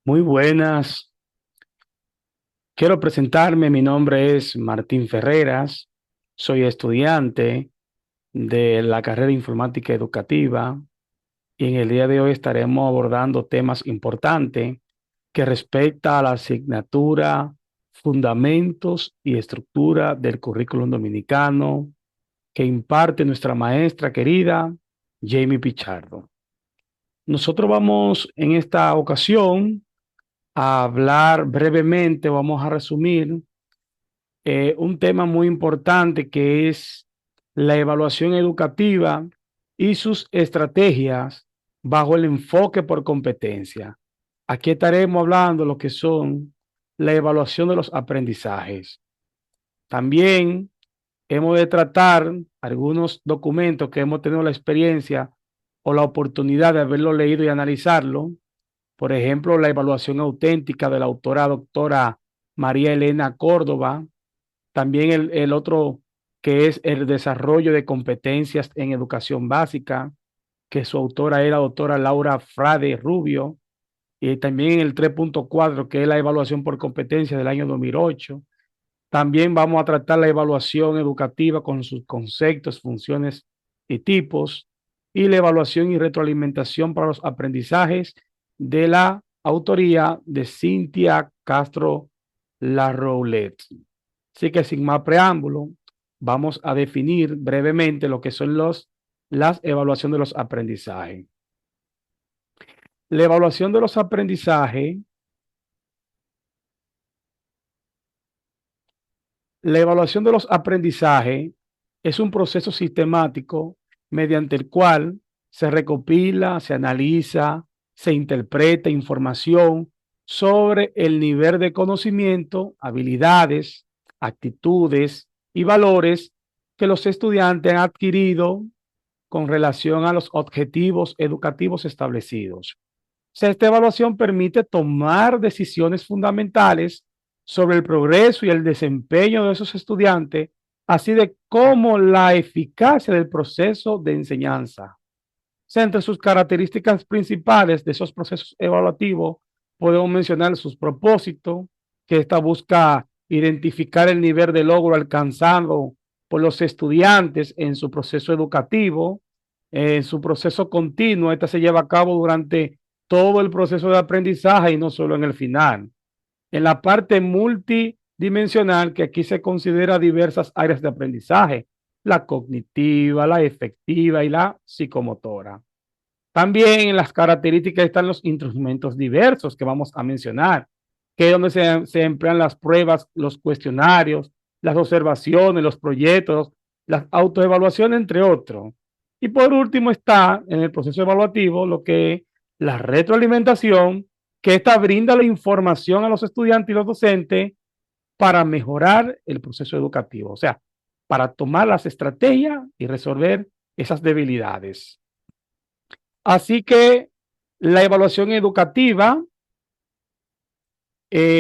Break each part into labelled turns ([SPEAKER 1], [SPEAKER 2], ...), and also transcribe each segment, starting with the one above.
[SPEAKER 1] Muy buenas. Quiero presentarme. Mi nombre es Martín Ferreras. Soy estudiante de la carrera de Informática Educativa y en el día de hoy estaremos abordando temas importantes que respecta a la asignatura Fundamentos y Estructura del Currículum Dominicano que imparte nuestra maestra querida Jamie Pichardo. Nosotros vamos en esta ocasión a hablar brevemente, vamos a resumir un tema muy importante que es la evaluación educativa y sus estrategias bajo el enfoque por competencia. Aquí estaremos hablando de lo que son la evaluación de los aprendizajes. También hemos de tratar algunos documentos que hemos tenido la experiencia o la oportunidad de haberlo leído y analizarlo. Por ejemplo, la evaluación auténtica de la autora doctora María Elena Córdoba. También el otro que es el desarrollo de competencias en educación básica, que su autora era la doctora Laura Frade Rubio. Y también el 3.4, que es la evaluación por competencias del año 2008. También vamos a tratar la evaluación educativa con sus conceptos, funciones y tipos, y la evaluación y retroalimentación para los aprendizajes de la autoría de Cintia Castro Larroulet. Así que sin más preámbulo, vamos a definir brevemente lo que son las evaluaciones de los aprendizajes. La evaluación de los aprendizajes La evaluación de los aprendizajes es un proceso sistemático mediante el cual se recopila, se analiza, se interpreta información sobre el nivel de conocimiento, habilidades, actitudes y valores que los estudiantes han adquirido con relación a los objetivos educativos establecidos. Sea, esta evaluación permite tomar decisiones fundamentales sobre el progreso y el desempeño de esos estudiantes, así de como la eficacia del proceso de enseñanza. O sea, entre sus características principales de esos procesos evaluativos, podemos mencionar sus propósitos, que esta busca identificar el nivel de logro alcanzado por los estudiantes en su proceso educativo, en su proceso continuo. Esta se lleva a cabo durante todo el proceso de aprendizaje y no solo en el final. En la parte multidimensional, que aquí se considera diversas áreas de aprendizaje, la cognitiva, la efectiva y la psicomotora. También en las características están los instrumentos diversos que vamos a mencionar, que es donde se emplean las pruebas, los cuestionarios, las observaciones, los proyectos, las autoevaluaciones, entre otros. Y por último está en el proceso evaluativo lo que es la retroalimentación, que esta brinda la información a los estudiantes y los docentes para mejorar el proceso educativo, o sea, para tomar las estrategias y resolver esas debilidades. Así que la evaluación educativa,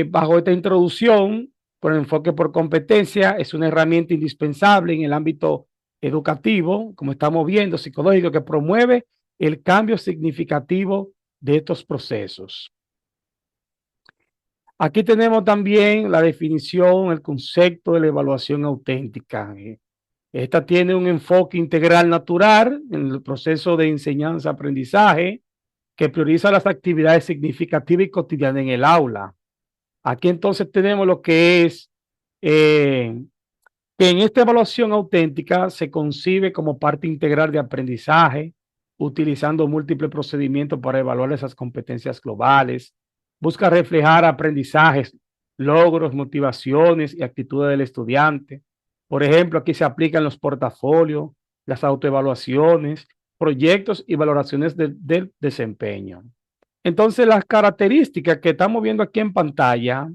[SPEAKER 1] bajo esta introducción, por enfoque por competencia, es una herramienta indispensable en el ámbito educativo, como estamos viendo, psicológico, que promueve el cambio significativo de estos procesos. Aquí tenemos también la definición, el concepto de la evaluación auténtica. Esta tiene un enfoque integral natural en el proceso de enseñanza-aprendizaje, que prioriza las actividades significativas y cotidianas en el aula. Aquí entonces tenemos lo que es que en esta evaluación auténtica se concibe como parte integral de aprendizaje, utilizando múltiples procedimientos para evaluar esas competencias globales. Busca reflejar aprendizajes, logros, motivaciones y actitudes del estudiante. Por ejemplo, aquí se aplican los portafolios, las autoevaluaciones, proyectos y valoraciones del desempeño. Entonces, las características que estamos viendo aquí en pantalla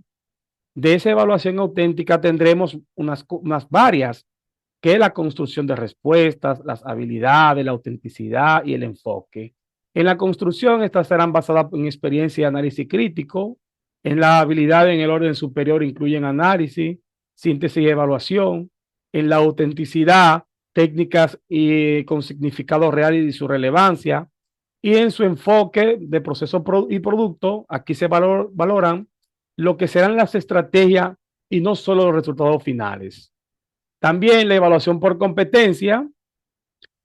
[SPEAKER 1] de esa evaluación auténtica tendremos unas varias, que es la construcción de respuestas, las habilidades, la autenticidad y el enfoque. En la construcción, estas serán basadas en experiencia y análisis crítico. En la habilidad en el orden superior incluyen análisis, síntesis y evaluación. En la autenticidad, técnicas y con significado real y su relevancia. Y en su enfoque de proceso y producto, aquí se valoran lo que serán las estrategias y no solo los resultados finales. También la evaluación por competencia,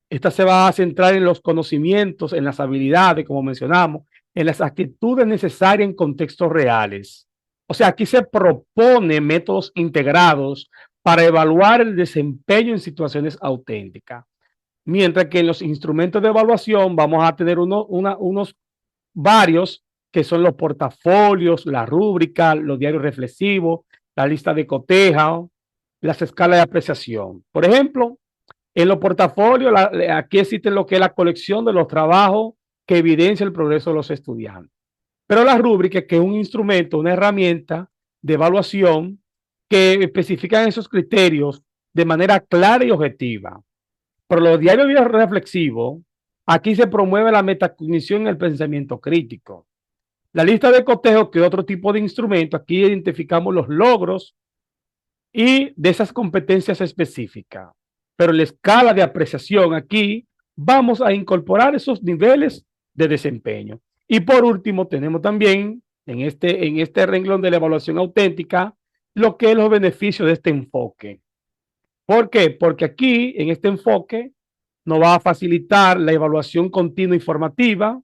[SPEAKER 1] esta se va a centrar en los conocimientos, en las habilidades, como mencionamos, en las actitudes necesarias en contextos reales. O sea, aquí se propone métodos integrados para evaluar el desempeño en situaciones auténticas. Mientras que en los instrumentos de evaluación vamos a tener unos varios que son los portafolios, la rúbrica, los diarios reflexivos, la lista de cotejo, las escalas de apreciación. Por ejemplo, en los portafolios, aquí existe lo que es la colección de los trabajos que evidencia el progreso de los estudiantes. Pero la rúbrica, que es un instrumento, una herramienta de evaluación que especifican esos criterios de manera clara y objetiva. Pero los diarios reflexivos, aquí se promueve la metacognición y el pensamiento crítico. La lista de cotejo, que es otro tipo de instrumento, aquí identificamos los logros y de esas competencias específicas. Pero en la escala de apreciación aquí vamos a incorporar esos niveles de desempeño. Y por último tenemos también en este renglón de la evaluación auténtica lo que es los beneficios de este enfoque. ¿Por qué? Porque aquí en este enfoque nos va a facilitar la evaluación continua informativa,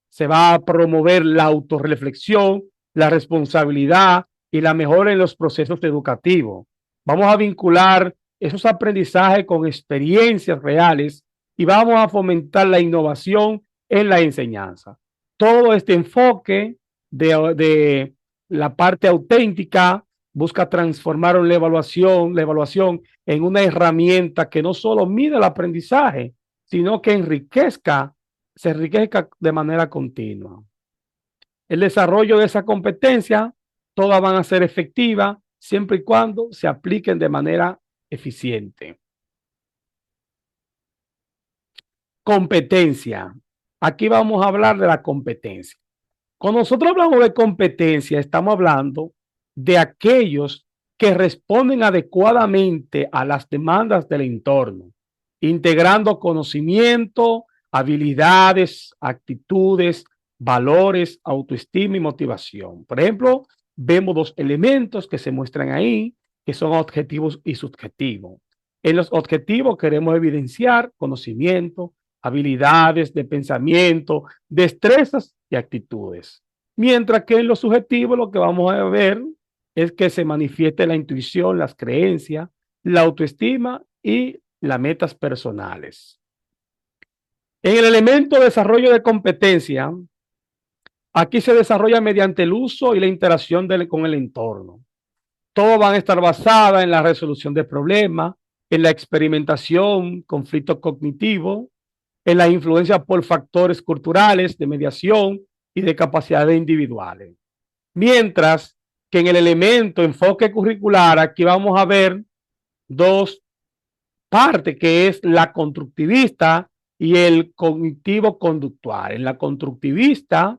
[SPEAKER 1] se va a promover la autorreflexión, la responsabilidad y la mejora en los procesos educativos. Vamos a vincular esos aprendizajes con experiencias reales y vamos a fomentar la innovación en la enseñanza. Todo este enfoque de la parte auténtica busca transformar la evaluación en una herramienta que no solo mide el aprendizaje, sino que se enriquezca de manera continua. El desarrollo de esa competencia, todas van a ser efectivas siempre y cuando se apliquen de manera eficiente. Competencia. Aquí vamos a hablar de la competencia. Cuando nosotros hablamos de competencia, estamos hablando de aquellos que responden adecuadamente a las demandas del entorno, integrando conocimiento, habilidades, actitudes, valores, autoestima y motivación. Por ejemplo, vemos dos elementos que se muestran ahí, que son objetivos y subjetivos. En los objetivos queremos evidenciar conocimiento, habilidades de pensamiento, destrezas y actitudes. Mientras que en lo subjetivo lo que vamos a ver es que se manifieste la intuición, las creencias, la autoestima y las metas personales. En el elemento de desarrollo de competencia, aquí se desarrolla mediante el uso y la interacción con el entorno. Todos van a estar basadas en la resolución de problemas, en la experimentación, conflicto cognitivo, en la influencia por factores culturales, de mediación y de capacidades individuales. Mientras que en el elemento enfoque curricular, aquí vamos a ver dos partes, que es la constructivista y el cognitivo conductual. En la constructivista,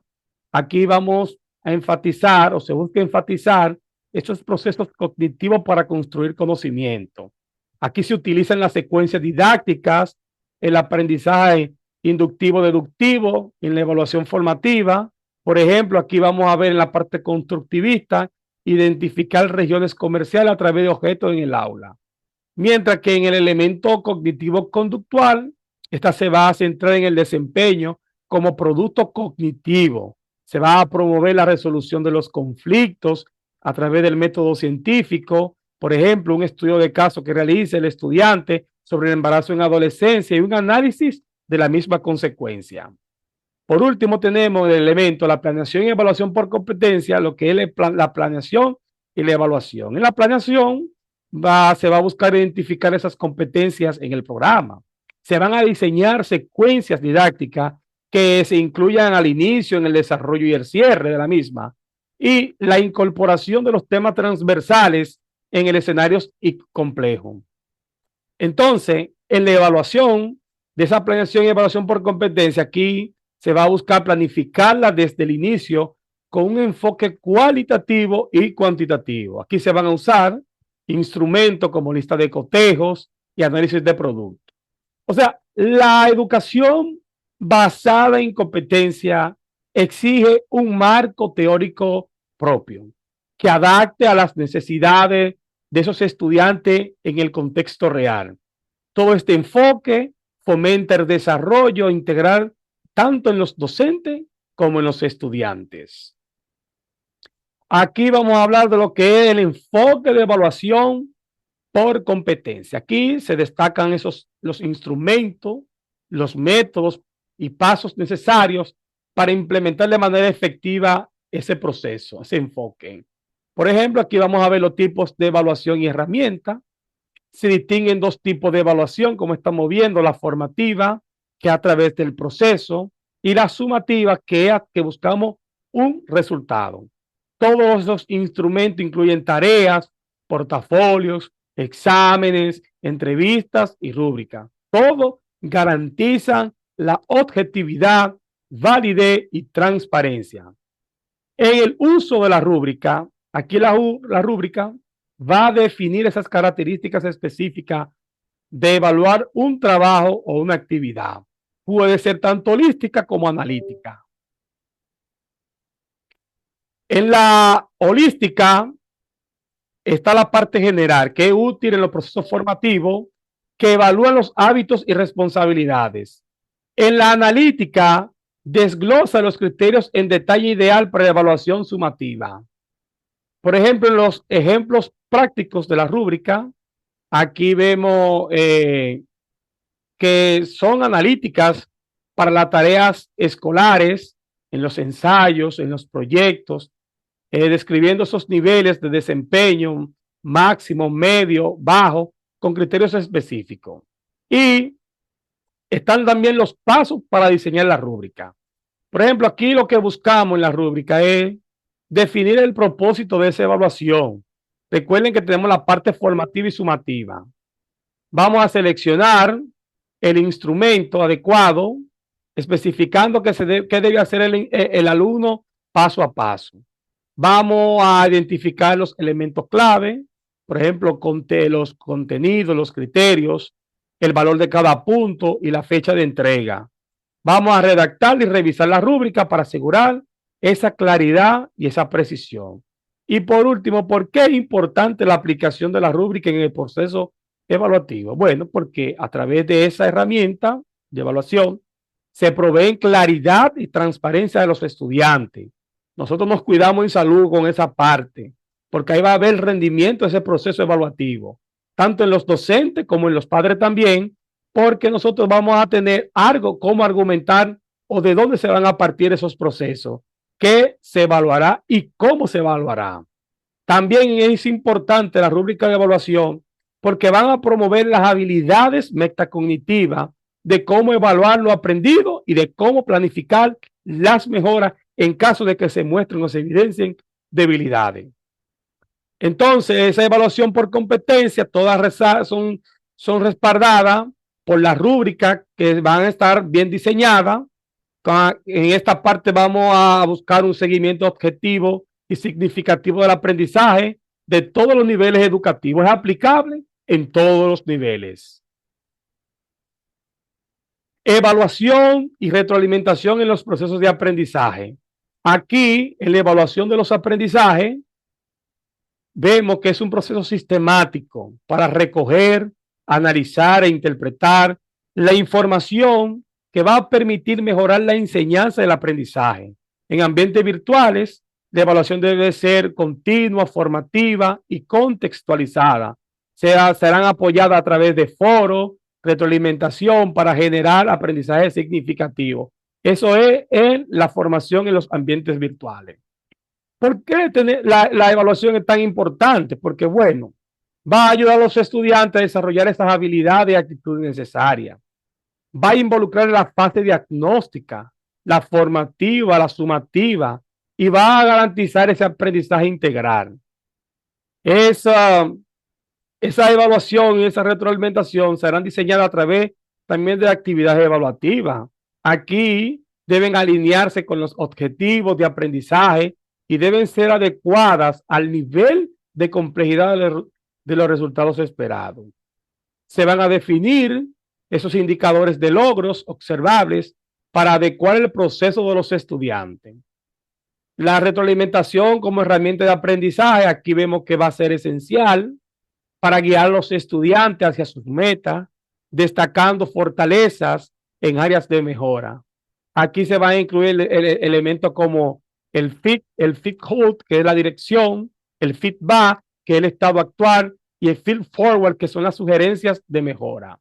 [SPEAKER 1] aquí vamos a enfatizar, o se busca enfatizar, estos procesos cognitivos para construir conocimiento. Aquí se utilizan las secuencias didácticas, el aprendizaje inductivo-deductivo, en la evaluación formativa. Por ejemplo, aquí vamos a ver en la parte constructivista, identificar regiones comerciales a través de objetos en el aula. Mientras que en el elemento cognitivo-conductual, esta se va a centrar en el desempeño como producto cognitivo. Se va a promover la resolución de los conflictos a través del método científico. Por ejemplo, un estudio de caso que realice el estudiante sobre el embarazo en adolescencia y un análisis de la misma consecuencia. Por último, tenemos el elemento la planeación y evaluación por competencia, lo que es la planeación y la evaluación. En la planeación se va a buscar identificar esas competencias en el programa. Se van a diseñar secuencias didácticas que se incluyan al inicio, en el desarrollo y el cierre de la misma, y la incorporación de los temas transversales en el escenario complejo. Entonces, en la evaluación de esa planeación y evaluación por competencia, aquí se va a buscar planificarla desde el inicio con un enfoque cualitativo y cuantitativo. Aquí se van a usar instrumentos como lista de cotejos y análisis de productos. O sea, la educación basada en competencia exige un marco teórico propio que adapte a las necesidades de esos estudiantes en el contexto real. Todo este enfoque fomenta el desarrollo integral tanto en los docentes como en los estudiantes. Aquí vamos a hablar de lo que es el enfoque de evaluación por competencia. Aquí se destacan los instrumentos, los métodos y pasos necesarios para implementar de manera efectiva ese proceso, ese enfoque. Por ejemplo, aquí vamos a ver los tipos de evaluación y herramientas. Se distinguen dos tipos de evaluación, como estamos viendo, la formativa, que a través del proceso, y la sumativa, que es que buscamos un resultado. Todos los instrumentos incluyen tareas, portafolios, exámenes, entrevistas y rúbricas. Todo garantizan la objetividad, validez y transparencia. En el uso de la rúbrica, aquí la rúbrica va a definir esas características específicas de evaluar un trabajo o una actividad. Puede ser tanto holística como analítica. En la holística está la parte general, que es útil en los procesos formativos, que evalúan los hábitos y responsabilidades. En la analítica, desglosa los criterios en detalle ideal para la evaluación sumativa. Por ejemplo, en los ejemplos prácticos de la rúbrica, aquí vemos que son analíticas para las tareas escolares, en los ensayos, en los proyectos, describiendo esos niveles de desempeño máximo, medio, bajo, con criterios específicos. Y están también los pasos para diseñar la rúbrica. Por ejemplo, aquí lo que buscamos en la rúbrica es definir el propósito de esa evaluación. Recuerden que tenemos la parte formativa y sumativa. Vamos a seleccionar el instrumento adecuado, especificando qué debe hacer el alumno paso a paso. Vamos a identificar los elementos clave, por ejemplo, los contenidos, los criterios, el valor de cada punto y la fecha de entrega. Vamos a redactar y revisar la rúbrica para asegurar esa claridad y esa precisión. Y por último, ¿por qué es importante la aplicación de la rúbrica en el proceso evaluativo? Bueno, porque a través de esa herramienta de evaluación se proveen claridad y transparencia de los estudiantes. Nosotros nos cuidamos en salud con esa parte, porque ahí va a haber rendimiento de ese proceso evaluativo, tanto en los docentes como en los padres también, porque nosotros vamos a tener algo como argumentar o de dónde se van a partir esos procesos, qué se evaluará y cómo se evaluará. También es importante la rúbrica de evaluación porque van a promover las habilidades metacognitivas de cómo evaluar lo aprendido y de cómo planificar las mejoras en caso de que se muestren o se evidencien debilidades. Entonces, esa evaluación por competencia, todas son respaldadas por las rúbricas que van a estar bien diseñadas. En esta parte vamos a buscar un seguimiento objetivo y significativo del aprendizaje de todos los niveles educativos. Es aplicable en todos los niveles. Evaluación y retroalimentación en los procesos de aprendizaje. Aquí, en la evaluación de los aprendizajes, vemos que es un proceso sistemático para recoger, analizar e interpretar la información que va a permitir mejorar la enseñanza del aprendizaje. En ambientes virtuales, la evaluación debe ser continua, formativa y contextualizada. Serán apoyadas a través de foros, retroalimentación para generar aprendizaje significativo. Eso es en la formación en los ambientes virtuales. ¿Por qué la evaluación es tan importante? Porque, bueno, va a ayudar a los estudiantes a desarrollar esas habilidades y actitudes necesarias. Va a involucrar la fase diagnóstica, la formativa, la sumativa, y va a garantizar ese aprendizaje integral. Esa evaluación y esa retroalimentación serán diseñadas a través también de actividades evaluativas. Aquí deben alinearse con los objetivos de aprendizaje y deben ser adecuadas al nivel de complejidad de los resultados esperados. Se van a definir esos indicadores de logros observables para adecuar el proceso de los estudiantes. La retroalimentación como herramienta de aprendizaje, aquí vemos que va a ser esencial para guiar a los estudiantes hacia sus metas, destacando fortalezas en áreas de mejora. Aquí se va a incluir elementos como el feedback, que es la dirección, el feedback, que es el estado actual, y el feed forward, que son las sugerencias de mejora.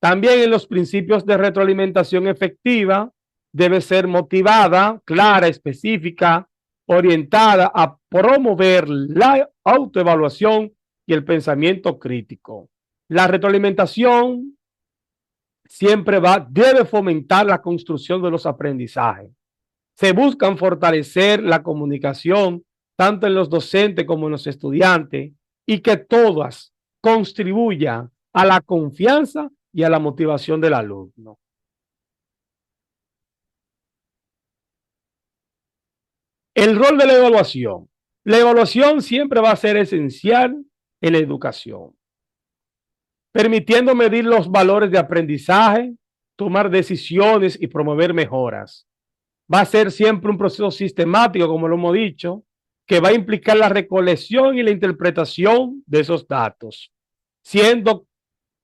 [SPEAKER 1] También en los principios de retroalimentación efectiva debe ser motivada, clara, específica, orientada a promover la autoevaluación y el pensamiento crítico. La retroalimentación debe fomentar la construcción de los aprendizajes. Se buscan fortalecer la comunicación tanto en los docentes como en los estudiantes y que todas contribuyan a la confianza y a la motivación del alumno. El rol de la evaluación. La evaluación siempre va a ser esencial en la educación, permitiendo medir los valores de aprendizaje, tomar decisiones y promover mejoras. Va a ser siempre un proceso sistemático, como lo hemos dicho, que va a implicar la recolección y la interpretación de esos datos, siendo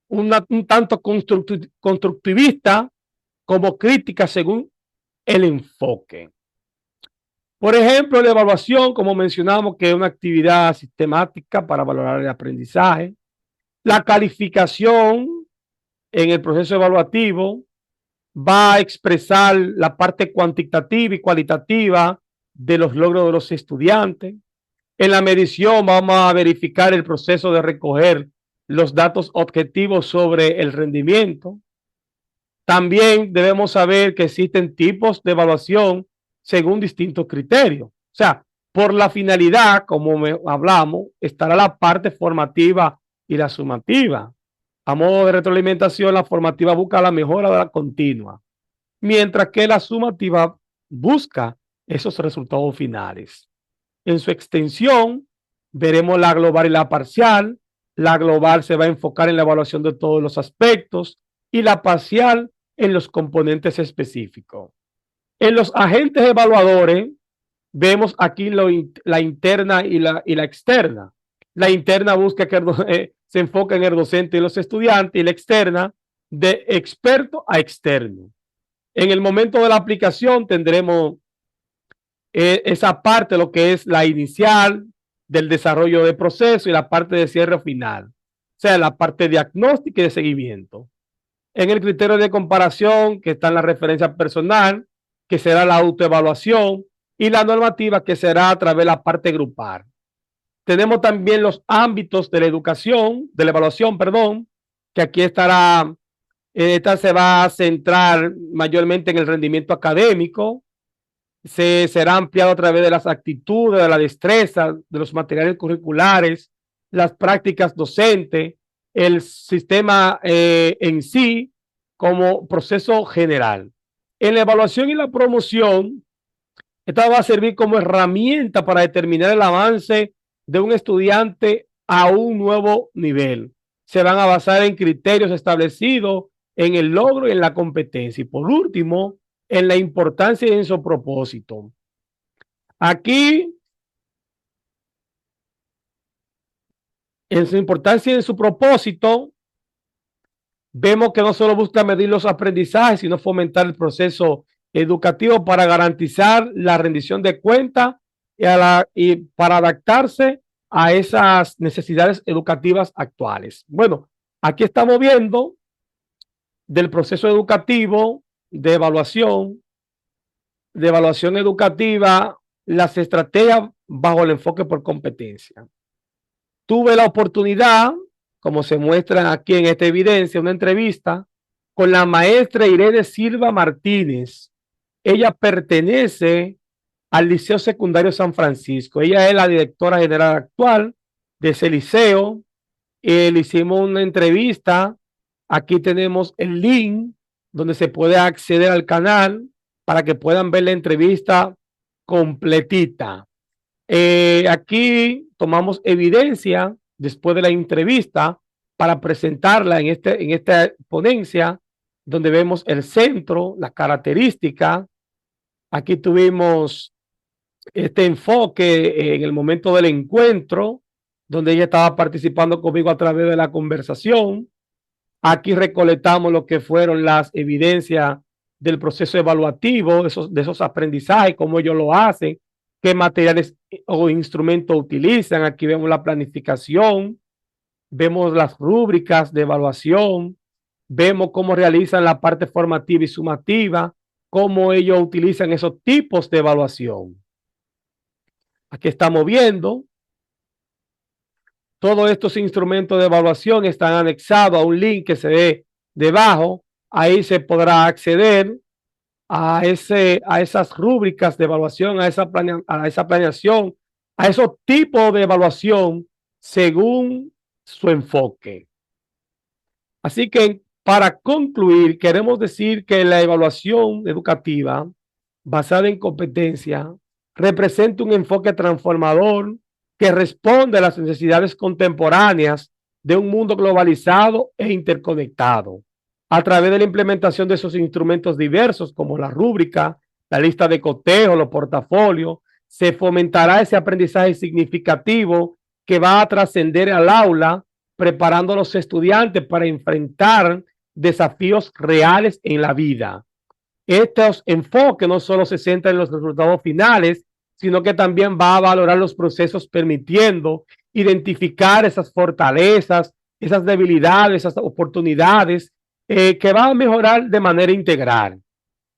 [SPEAKER 1] un tanto constructivista como crítica según el enfoque. Por ejemplo, la evaluación, como mencionamos, que es una actividad sistemática para valorar el aprendizaje. La calificación en el proceso evaluativo va a expresar la parte cuantitativa y cualitativa de los logros de los estudiantes. En la medición vamos a verificar el proceso de recoger los datos objetivos sobre el rendimiento. También debemos saber que existen tipos de evaluación según distintos criterios. O sea, por la finalidad, como hablamos, estará la parte formativa y la sumativa. A modo de retroalimentación, la formativa busca la mejora de la continua, mientras que la sumativa busca esos resultados finales. En su extensión, veremos la global y la parcial. La global se va a enfocar en la evaluación de todos los aspectos y la parcial en los componentes específicos. En los agentes evaluadores, vemos aquí la interna y la externa. La interna busca que se enfoca en el docente y los estudiantes, y la externa de experto a externo. En el momento de la aplicación tendremos esa parte, lo que es la inicial del desarrollo de proceso y la parte de cierre final. O sea, la parte diagnóstica y de seguimiento. En el criterio de comparación, que está en la referencia personal, que será la autoevaluación, y la normativa, que será a través de la parte grupal. Tenemos también los ámbitos de la educación, de la evaluación, perdón, que aquí estará, esta se va a centrar mayormente en el rendimiento académico, será ampliado a través de las actitudes, de la destreza, de los materiales curriculares, las prácticas docentes, el sistema en sí como proceso general. En la evaluación y la promoción, esta va a servir como herramienta para determinar el avance de un estudiante a un nuevo nivel. Se van a basar en criterios establecidos en el logro y en la competencia. Y por último, en la importancia y en su propósito. Aquí, en su importancia y en su propósito, vemos que no solo busca medir los aprendizajes, sino fomentar el proceso educativo para garantizar la rendición de cuentas y para adaptarse a esas necesidades educativas actuales. Bueno, aquí estamos viendo del proceso educativo de evaluación educativa, las estrategias bajo el enfoque por competencia. Tuve la oportunidad, como se muestra aquí en esta evidencia, una entrevista con la maestra Irene Silva Martínez. Ella pertenece al Liceo Secundario San Francisco. Ella es la directora general actual de ese liceo. Le hicimos una entrevista. Aquí tenemos el link donde se puede acceder al canal para que puedan ver la entrevista completita. Aquí tomamos evidencia después de la entrevista para presentarla en esta ponencia donde vemos el centro, la característica. Aquí tuvimos este enfoque en el momento del encuentro, donde ella estaba participando conmigo a través de la conversación. Aquí recolectamos lo que fueron las evidencias del proceso evaluativo, de esos aprendizajes, cómo ellos lo hacen, qué materiales o instrumentos utilizan. Aquí vemos la planificación, vemos las rúbricas de evaluación, vemos cómo realizan la parte formativa y sumativa, cómo ellos utilizan esos tipos de evaluación. Aquí estamos viendo todos estos instrumentos de evaluación están anexados a un link que se ve debajo. Ahí se podrá acceder a esas rúbricas de evaluación, a esa planeación, a esos tipos de evaluación según su enfoque. Así que para concluir, queremos decir que la evaluación educativa basada en competencia representa un enfoque transformador que responde a las necesidades contemporáneas de un mundo globalizado e interconectado. A través de la implementación de esos instrumentos diversos como la rúbrica, la lista de cotejo, los portafolios, se fomentará ese aprendizaje significativo que va a trascender al aula, preparando a los estudiantes para enfrentar desafíos reales en la vida. Estos enfoques no solo se centran en los resultados finales, sino que también va a valorar los procesos, permitiendo identificar esas fortalezas, esas debilidades, esas oportunidades que van a mejorar de manera integral.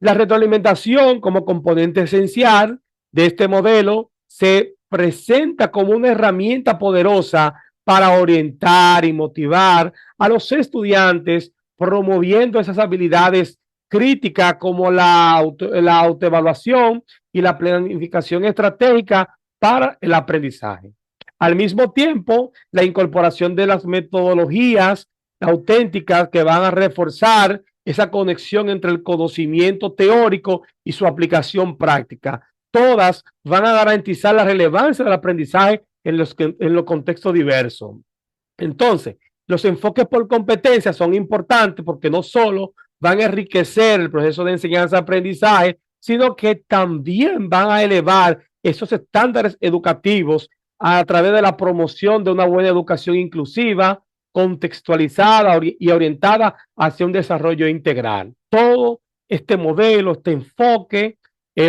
[SPEAKER 1] La retroalimentación como componente esencial de este modelo se presenta como una herramienta poderosa para orientar y motivar a los estudiantes, promoviendo esas habilidades críticas como la autoevaluación y la planificación estratégica para el aprendizaje. Al mismo tiempo, la incorporación de las metodologías auténticas que van a reforzar esa conexión entre el conocimiento teórico y su aplicación práctica. Todas van a garantizar la relevancia del aprendizaje en los contextos diversos. Entonces, los enfoques por competencia son importantes porque no solo van a enriquecer el proceso de enseñanza-aprendizaje, sino que también van a elevar esos estándares educativos a través de la promoción de una buena educación inclusiva, contextualizada y orientada hacia un desarrollo integral. Todo este modelo, este enfoque,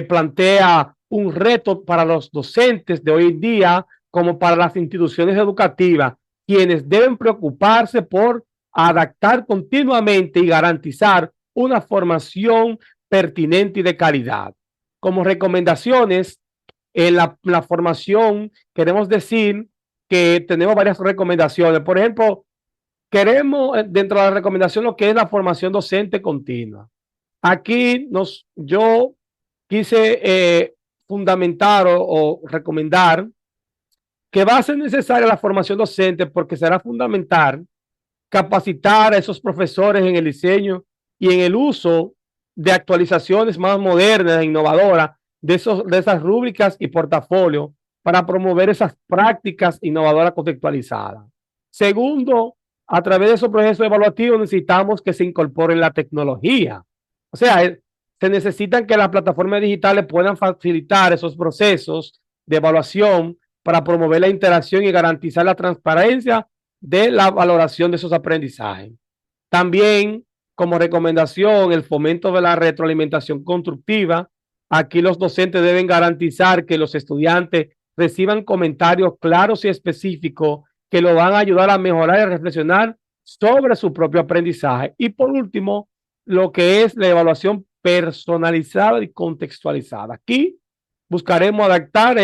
[SPEAKER 1] plantea un reto para los docentes de hoy en día como para las instituciones educativas, quienes deben preocuparse por adaptar continuamente y garantizar una formación pertinente y de calidad. Como recomendaciones, en la formación queremos decir que tenemos varias recomendaciones. Por ejemplo, queremos dentro de la recomendación lo que es la formación docente continua. Aquí yo quise fundamentar o recomendar que va a ser necesaria la formación docente porque será fundamental capacitar a esos profesores en el diseño y en el uso de actualizaciones más modernas e innovadoras de esas rúbricas y portafolios para promover esas prácticas innovadoras contextualizadas. Segundo, a través de esos procesos evaluativos necesitamos que se incorporen la tecnología. O sea, se necesitan que las plataformas digitales puedan facilitar esos procesos de evaluación para promover la interacción y garantizar la transparencia de la valoración de esos aprendizajes. También, como recomendación, el fomento de la retroalimentación constructiva. Aquí los docentes deben garantizar que los estudiantes reciban comentarios claros y específicos que lo van a ayudar a mejorar y a reflexionar sobre su propio aprendizaje. Y por último, lo que es la evaluación personalizada y contextualizada. Aquí buscaremos adaptar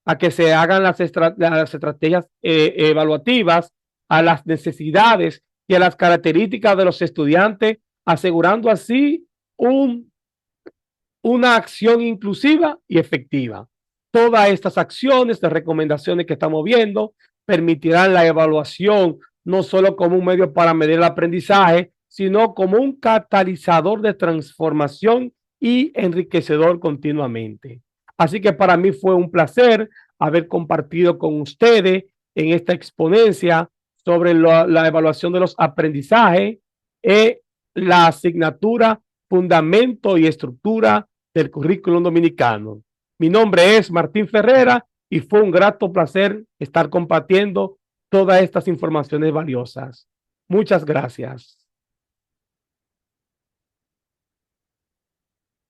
[SPEAKER 1] a que se hagan las estrategias evaluativas a las necesidades y a las características de los estudiantes, asegurando así una acción inclusiva y efectiva. Todas estas acciones de recomendaciones que estamos viendo permitirán la evaluación no solo como un medio para medir el aprendizaje, sino como un catalizador de transformación y enriquecedor continuamente. Así que para mí fue un placer haber compartido con ustedes en esta exponencia sobre la evaluación de los aprendizajes la asignatura Fundamento y Estructura del Currículum Dominicano. Mi nombre es Martín Ferrera y fue un grato placer estar compartiendo todas estas informaciones valiosas. Muchas gracias.